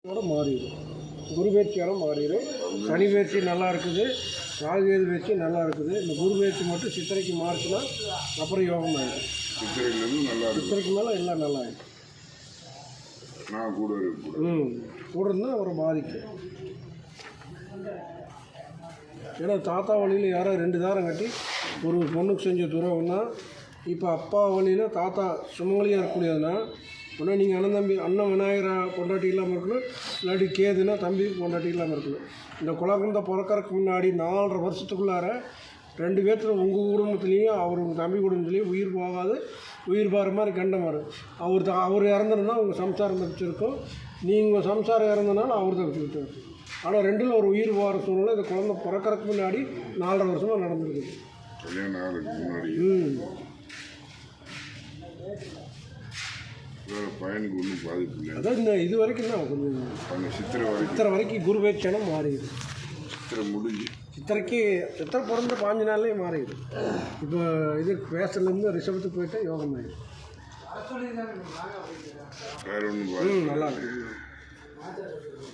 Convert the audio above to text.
மாறிடும். குரு பயிற்சியாலும் மாறிடும். சனி பயிற்சி நல்லா இருக்குது, ராகுகேது பயிற்சி நல்லா இருக்குது. இந்த குரு பயிற்சி மட்டும் சித்திரைக்கு மாறுச்சுன்னா அப்புறம் யோகம் ஆகிடும். சித்திரைக்கு மேலே எல்லாம் நல்லா ஆகிடும். கூட இருந்தால் அவரை பாதிக்கும். ஏன்னா தாத்தா வழியில் யாரோ 2 தாரம் கட்டி ஒரு பொண்ணுக்கு செஞ்ச துரோகம்னா, இப்போ அப்பா வழியில் தாத்தா சுமங்கலியாக இருக்கக்கூடியதுன்னா, ஒன்றா நீங்கள் அண்ணன் விநாயகரா பொண்டாட்டி இல்லாமல் இருக்கணும், இல்லாட்டி கேதுன்னா தம்பி பொண்டாட்டி இல்லாமல் இருக்கணும். இந்த குலகுந்த பிறக்கறதுக்கு முன்னாடி 4.5 வருஷத்துக்குள்ளார 2 பேர்த்துல உங்கள் குடும்பத்துலேயும் உங்கள் தம்பி குடும்பத்துலேயும் உயிர் போகாது, உயிர் பாரு மாதிரி கண்டம் வரும். அவர் இறந்துருந்தா உங்கள் சம்சாரம் தப்பிச்சிருக்கும், நீங்கள் சம்சாரம் இறந்தனால அவர் தப்பிச்சுக்கிட்டு. ஆனால் 2ல் ஒரு உயிர் போகிற சூழ்நிலை இந்த குழந்தை பிறக்கறதுக்கு முன்னாடி 4.5 வருஷமாக நடந்துருக்குது. பையனுக்கு ஒன்றும் பாதிப்பு இல்லை. அதான் இந்த இது வரைக்கும் தான் கொஞ்சம் சித்திரை வரைக்கும் குரு பயிற்சியாலும் மாறிடுது. சித்திரை பிறந்த 5 நாள்லேயே மாறிடுது. இப்போ இது பேசலேருந்து ரிஷபத்துக்கு போயிட்டு யோகம் ஆகிடும். வேற ஒன்றும் நல்லா இருக்கு.